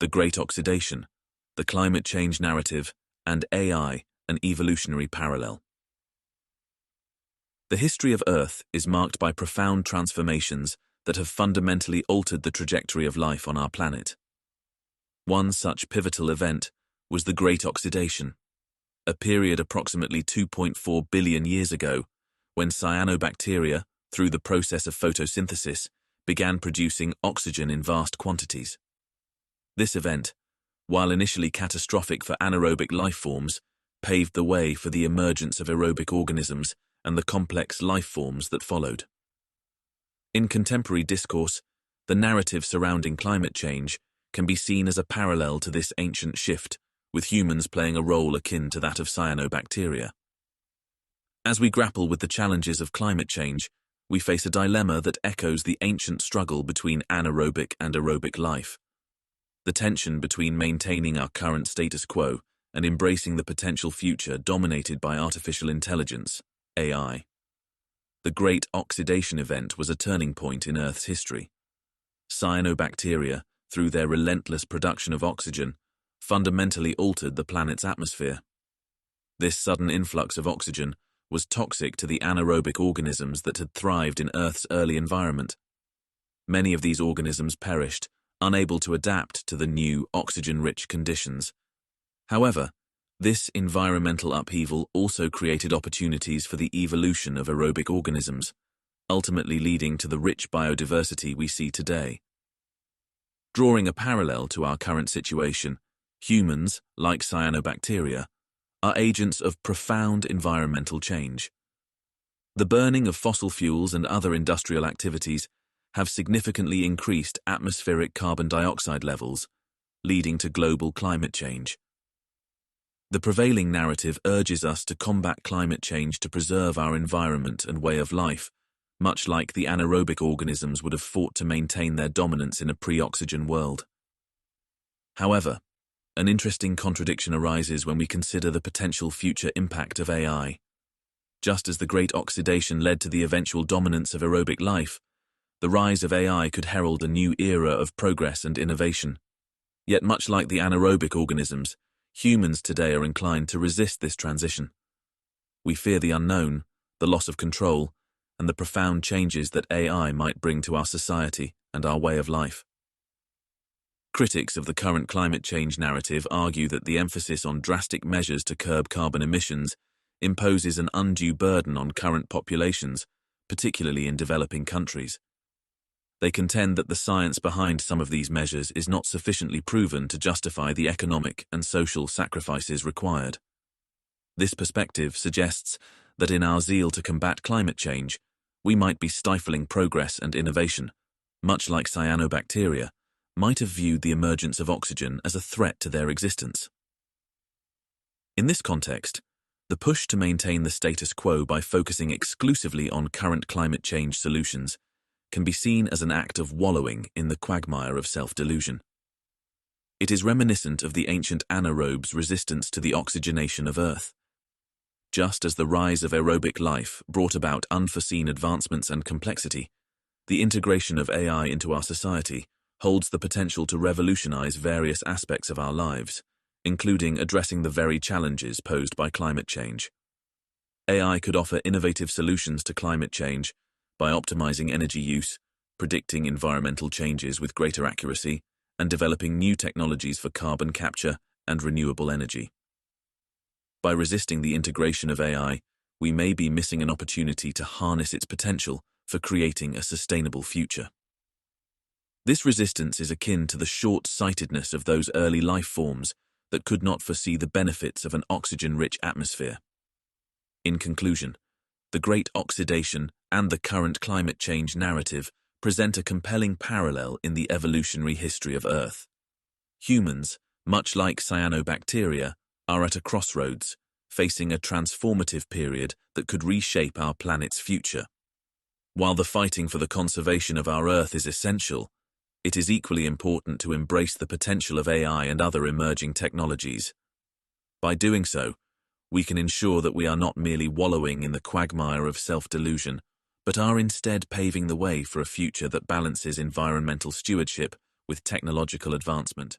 the Great Oxidation, the climate change narrative, and AI, an evolutionary parallel. The history of Earth is marked by profound transformations that have fundamentally altered the trajectory of life on our planet. One such pivotal event was the Great Oxidation, a period approximately 2.4 billion years ago when cyanobacteria, through the process of photosynthesis, began producing oxygen in vast quantities. This event, while initially catastrophic for anaerobic life forms, paved the way for the emergence of aerobic organisms and the complex life forms that followed. In contemporary discourse, the narrative surrounding climate change can be seen as a parallel to this ancient shift, with humans playing a role akin to that of cyanobacteria. As we grapple with the challenges of climate change, we face a dilemma that echoes the ancient struggle between anaerobic and aerobic life. The tension between maintaining our current status quo and embracing the potential future dominated by artificial intelligence, AI. The Great Oxidation Event was a turning point in Earth's history. Cyanobacteria, through their relentless production of oxygen, fundamentally altered the planet's atmosphere. This sudden influx of oxygen was toxic to the anaerobic organisms that had thrived in Earth's early environment. Many of these organisms perished, unable to adapt to the new oxygen-rich conditions. However, this environmental upheaval also created opportunities for the evolution of aerobic organisms, ultimately leading to the rich biodiversity we see today. Drawing a parallel to our current situation, humans, like cyanobacteria, are agents of profound environmental change. The burning of fossil fuels and other industrial activities have significantly increased atmospheric carbon dioxide levels, leading to global climate change. The prevailing narrative urges us to combat climate change to preserve our environment and way of life, much like the anaerobic organisms would have fought to maintain their dominance in a pre-oxygen world. However, an interesting contradiction arises when we consider the potential future impact of AI. Just as the Great Oxidation led to the eventual dominance of aerobic life, the rise of AI could herald a new era of progress and innovation. Yet much like the anaerobic organisms, humans today are inclined to resist this transition. We fear the unknown, the loss of control, and the profound changes that AI might bring to our society and our way of life. Critics of the current climate change narrative argue that the emphasis on drastic measures to curb carbon emissions imposes an undue burden on current populations, particularly in developing countries. They contend that the science behind some of these measures is not sufficiently proven to justify the economic and social sacrifices required. This perspective suggests that in our zeal to combat climate change, we might be stifling progress and innovation, much like cyanobacteria might have viewed the emergence of oxygen as a threat to their existence. In this context, the push to maintain the status quo by focusing exclusively on current climate change solutions can be seen as an act of wallowing in the quagmire of self-delusion. It is reminiscent of the ancient anaerobes' resistance to the oxygenation of Earth. Just as the rise of aerobic life brought about unforeseen advancements and complexity, the integration of AI into our society holds the potential to revolutionize various aspects of our lives, including addressing the very challenges posed by climate change. AI could offer innovative solutions to climate change by optimizing energy use, predicting environmental changes with greater accuracy, and developing new technologies for carbon capture and renewable energy. By resisting the integration of AI, we may be missing an opportunity to harness its potential for creating a sustainable future. This resistance is akin to the short-sightedness of those early life forms that could not foresee the benefits of an oxygen-rich atmosphere. In conclusion, the Great Oxidation and the current climate change narrative present a compelling parallel in the evolutionary history of Earth. Humans, much like cyanobacteria, are at a crossroads, facing a transformative period that could reshape our planet's future. While the fighting for the conservation of our Earth is essential, it is equally important to embrace the potential of AI and other emerging technologies. By doing so, we can ensure that we are not merely wallowing in the quagmire of self-delusion, but are instead paving the way for a future that balances environmental stewardship with technological advancement.